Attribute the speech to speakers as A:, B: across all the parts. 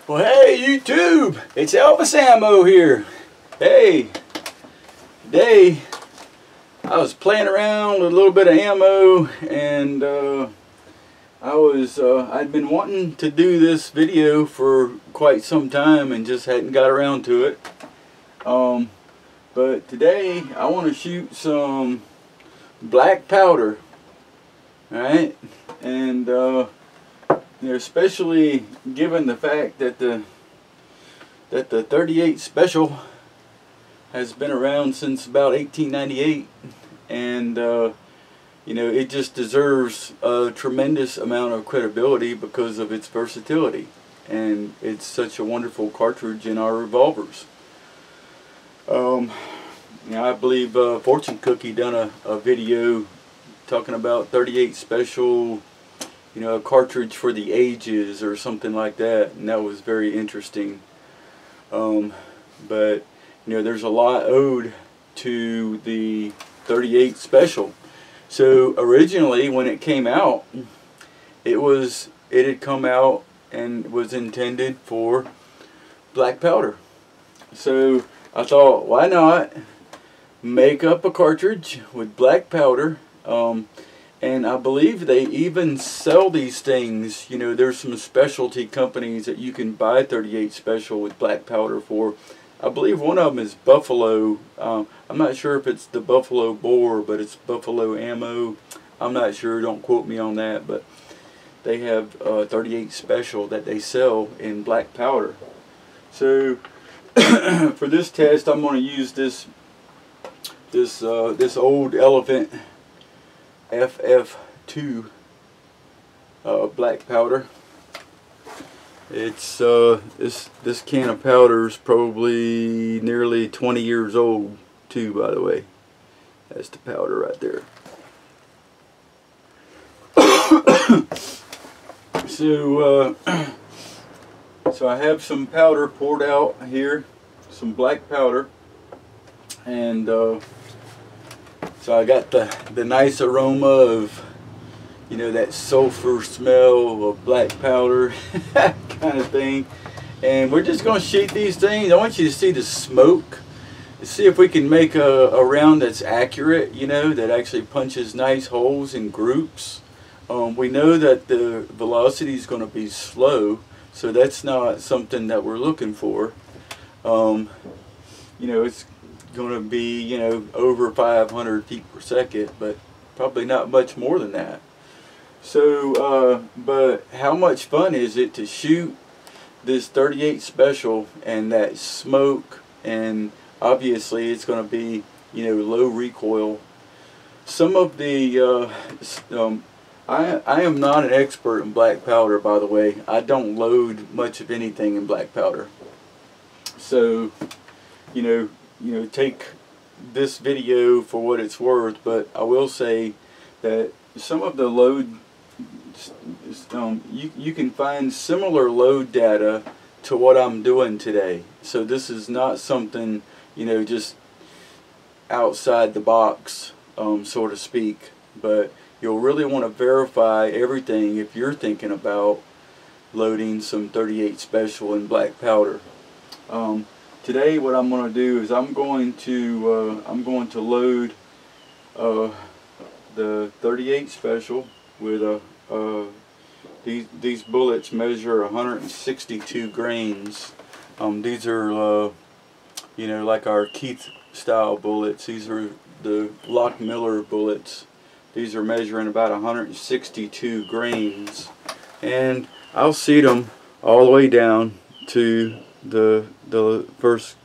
A: Well, hey YouTube, it's Elvis Ammo here. Hey, today I was playing around with a little bit of ammo, and I'd been wanting to do this video for quite some time and just hadn't got around to it. But today I want to shoot some black powder, alright, and especially given the fact that the 38 Special has been around since about 1898, and it just deserves a tremendous amount of credibility because of its versatility, and it's such a wonderful cartridge in our revolvers. I believe Fortune Cookie done a video talking about 38 Special, a cartridge for the ages or something like that, and that was very interesting. But there's a lot owed to the 38 Special. So originally when it came out, it had come out and was intended for black powder. So I thought, why not make up a cartridge with black powder? And I believe they even sell these things. There's some specialty companies that you can buy 38 Special with black powder for. I believe one of them is Buffalo. I'm not sure if it's the Buffalo Bore, but it's Buffalo Ammo. I'm not sure, don't quote me on that, but they have 38 Special that they sell in black powder. So for this test, I'm going to use this old Elephant FF2 black powder. It's this can of powder is probably nearly 20 years old too, by the way. That's the powder right there. So I have some powder poured out here, some black powder, and so I got the nice aroma of, that sulfur smell of black powder kind of thing. And we're just going to shoot these things. I want you to see the smoke. See if we can make a round that's accurate, that actually punches nice holes in groups. We know that the velocity is going to be slow, so that's not something that we're looking for. It's going to be, over 500 feet per second, but probably not much more than that. So, but how much fun is it to shoot this 38 Special and that smoke, and obviously it's going to be, low recoil. Some of the, I am not an expert in black powder, by the way. I don't load much of anything in black powder. So, take this video for what it's worth, but I will say that some of the load, you can find similar load data to what I'm doing today. So this is not something, just outside the box, so to speak, but you'll really want to verify everything if you're thinking about loading some 38 Special in black powder. Today what I'm going to do is I'm going to load the 38 Special with these bullets measure 162 grains. These are like our Keith style bullets. These are the Lock Miller bullets. These are measuring about 162 grains, and I'll seat them all the way down to the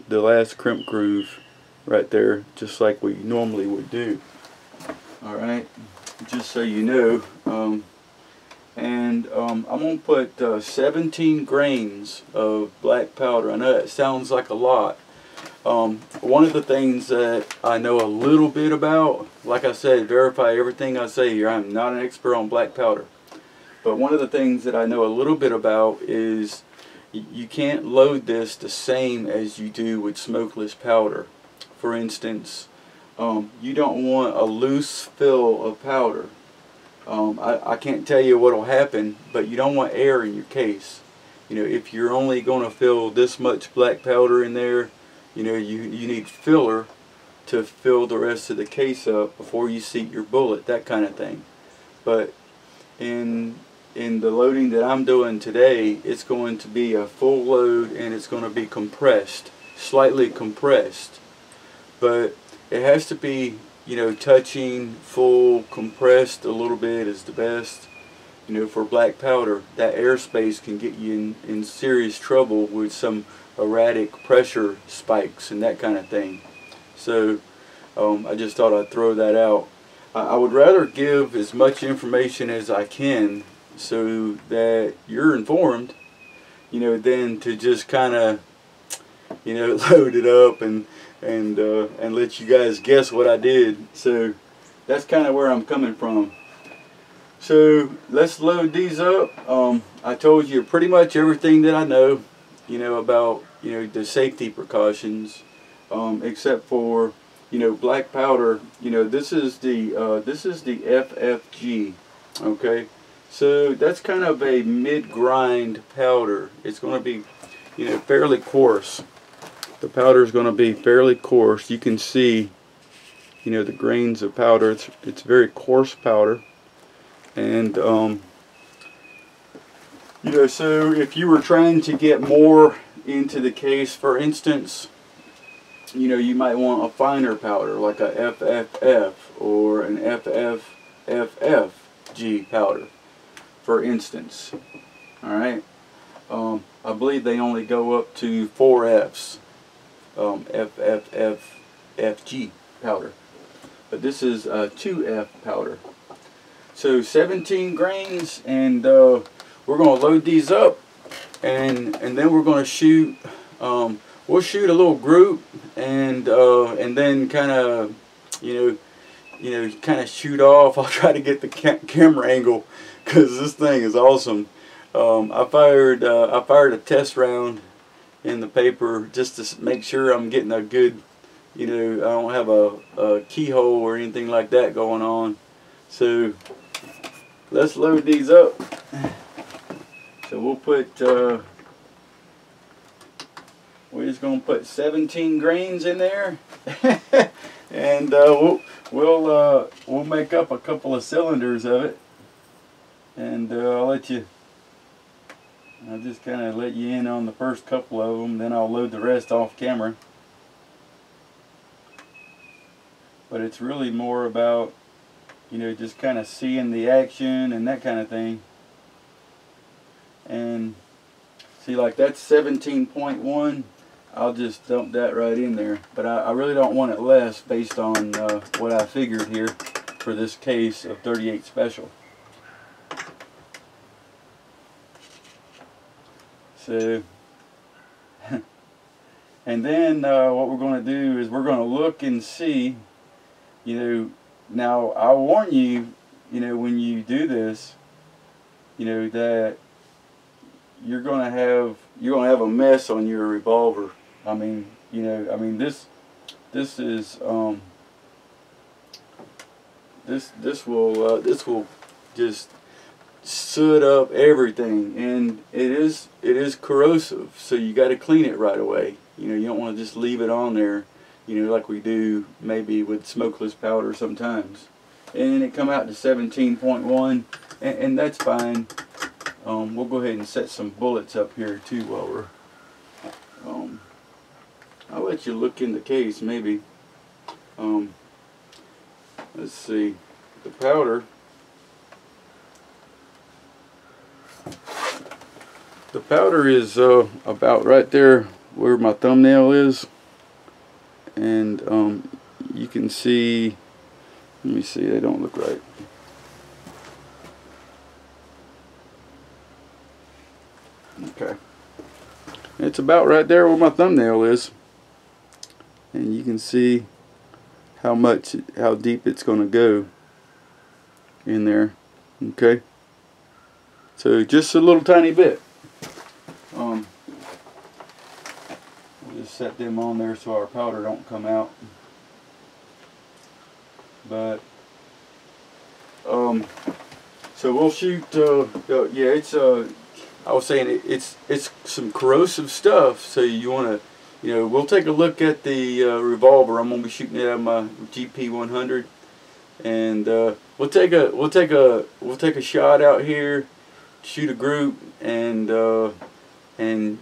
A: last crimp groove right there, just like we normally would do. Alright, just so you know. I'm going to put 17 grains of black powder. I know that sounds like a lot. One of the things that I know a little bit about, like I said, verify everything I say here. I'm not an expert on black powder. But one of the things that I know a little bit about is you can't load this the same as you do with smokeless powder. For instance, you don't want a loose fill of powder. I can't tell you what will happen, but you don't want air in your case. You know, if you're only going to fill this much black powder in there, you know, you need filler to fill the rest of the case up before you seat your bullet, that kind of thing. But in the loading that I'm doing today, it's going to be a full load, and it's going to be compressed, slightly compressed. But it has to be, you know, touching full, compressed a little bit is the best. You know, for black powder, that airspace can get you in serious trouble with some erratic pressure spikes and that kind of thing. So I just thought I'd throw that out. I would rather give as much information as I can so that you're informed, you know, than to just kind of, you know, load it up and let you guys guess what I did. So that's kind of where I'm coming from. So let's load these up. I told you pretty much everything that I know, you know, about, you know, the safety precautions, except for, you know, black powder. You know, this is the FFG. Okay, so that's kind of a mid-grind powder. It's going to be, you know, fairly coarse. The powder is going to be fairly coarse. You can see, you know, the grains of powder. It's very coarse powder. And you know, so if you were trying to get more into the case, for instance, you know, you might want a finer powder like a FFF or an FFFG powder, for instance. Alright, I believe they only go up to 4 Fs, FFFG powder, but this is a 2F powder. So 17 grains, and we're going to load these up, and then we're going to shoot. We'll shoot a little group, and then kind of, you know, kind of shoot off. I'll try to get the camera angle because this thing is awesome. I fired a test round in the paper just to make sure I'm getting a good, you know, I don't have a keyhole or anything like that going on. So let's load these up. So we'll put, we're just going to put 17 grains in there, and we'll make up a couple of cylinders of it, and I'll just kind of let you in on the first couple of them, then I'll load the rest off camera. But it's really more about, you know, just kind of seeing the action and that kind of thing. And see, like that's 17.1. I'll just dump that right in there. But I really don't want it less based on what I figured here for this case of 38 Special. So, and then what we're going to do is we're going to look and see, you know, now I'll warn you, you know, when you do this, you know, that you're going to have a mess on your revolver. I mean, you know, I mean this is this will just soot up everything, and it is corrosive, so you got to clean it right away. You know, you don't want to just leave it on there, you know, like we do maybe with smokeless powder sometimes. And it come out to 17.1, and that's fine. We'll go ahead and set some bullets up here too while we're I'll let you look in the case maybe. Let's see, the powder. The powder is about right there where my thumbnail is, and you can see, let me see, they don't look right. Okay, it's about right there where my thumbnail is, and you can see how deep it's going to go in there. Okay, so just a little tiny bit. We'll just set them on there so our powder don't come out. But so we'll shoot. Yeah, it's I was saying it's some corrosive stuff, so you want to, you know, we'll take a look at the revolver. I'm gonna be shooting it out of my GP 100, and we'll take a shot out here, shoot a group, and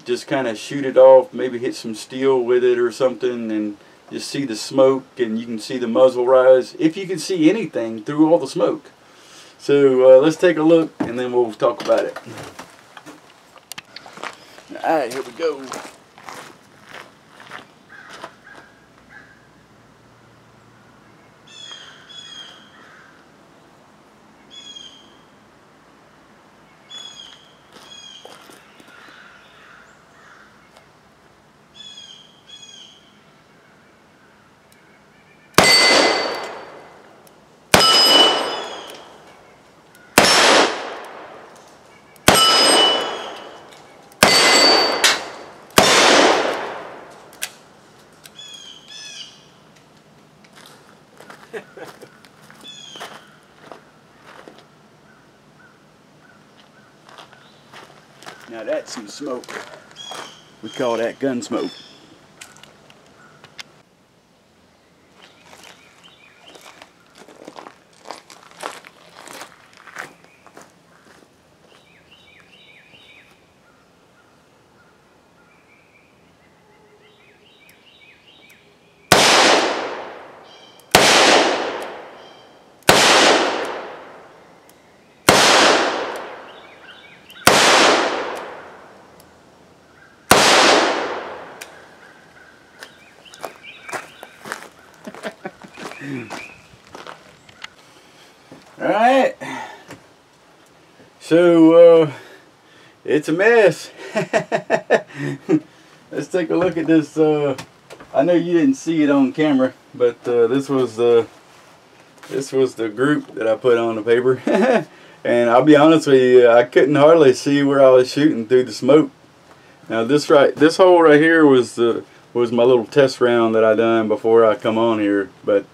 A: just kind of shoot it off. Maybe hit some steel with it or something, and just see the smoke, and you can see the muzzle rise, if you can see anything through all the smoke. So let's take a look, and then we'll talk about it. Alright, here we go. Now that's some smoke. We call that gun smoke. Alright, so it's a mess. Let's take a look at this. I know you didn't see it on camera, but this was the group that I put on the paper. And I'll be honest with you, I couldn't hardly see where I was shooting through the smoke. Now this hole right here was my little test round that I done before I come on here. But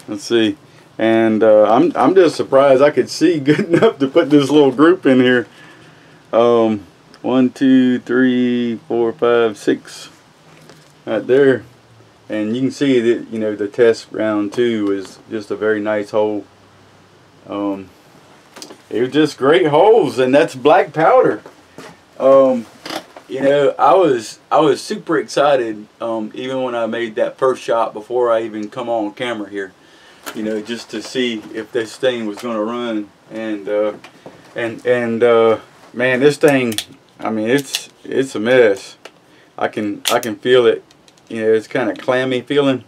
A: let's see. And I'm just surprised I could see good enough to put this little group in here. 1, 2, 3, 4, 5, 6, right there. And you can see that, you know, the test round 2 is just a very nice hole. It was just great holes, and that's black powder. You know, I was super excited even when I made that first shot before I even come on camera here. You know, just to see if this thing was going to run, and man, this thing, I mean, it's a mess. I can feel it. You know, it's kind of clammy feeling.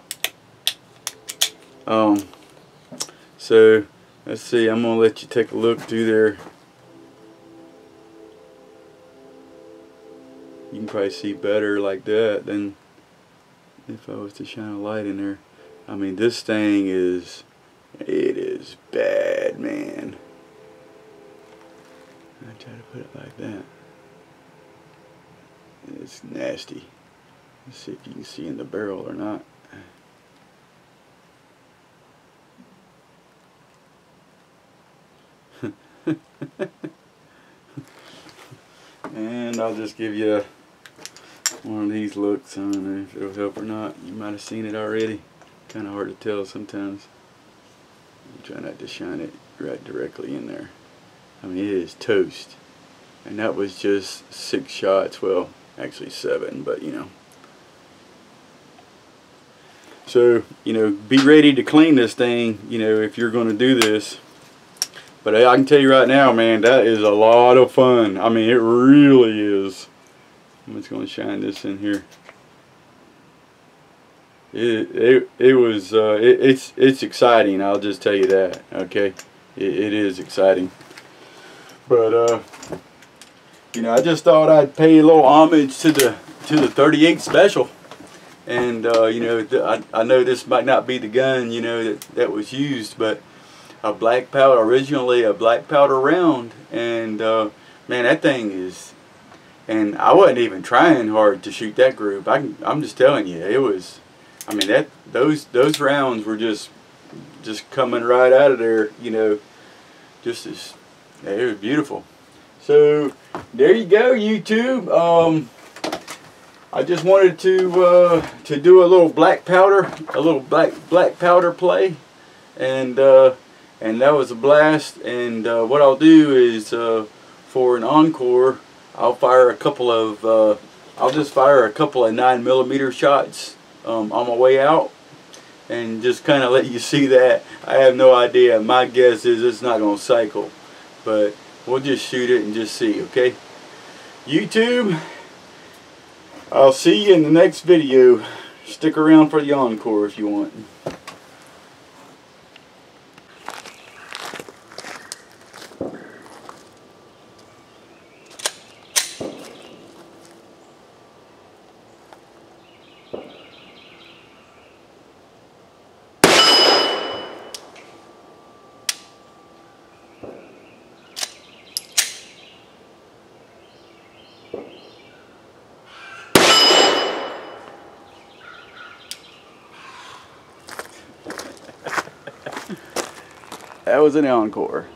A: So let's see. I'm gonna let you take a look through there. You can probably see better like that than if I was to shine a light in there. I mean, this thing it is bad, man. I try to put it like that. It's nasty. Let's see if you can see in the barrel or not. And I'll just give you one of these looks. I don't know if it'll help or not. You might have seen it already. Kind of hard to tell sometimes. I'm trying not to shine it right directly in there. I mean, it is toast. And that was just 6 shots. Well, actually 7, but you know. So, you know, be ready to clean this thing, you know, if you're going to do this. But I can tell you right now, man, that is a lot of fun. I mean, it really is. I'm just going to shine this in here. It's exciting. I'll just tell you that. Okay, it is exciting. But you know, I just thought I'd pay a little homage to the 38 special. And you know, I know this might not be the gun, you know, that was used, but a black powder, originally a black powder round, and man, that thing is, and I wasn't even trying hard to shoot that group. I'm just telling you, it was, I mean, those rounds were just coming right out of there, you know, just as, yeah, it was beautiful. So there you go, YouTube. I just wanted to do a little black powder, black powder play, and that was a blast. And what I'll do is for an encore, I'll fire a couple of I'll just fire a couple of 9mm shots on my way out, and just kind of let you see that. I have no idea. My guess is it's not going to cycle, but we'll just shoot it and just see. Okay, YouTube, I'll see you in the next video. Stick around for the encore if you want. That was an encore.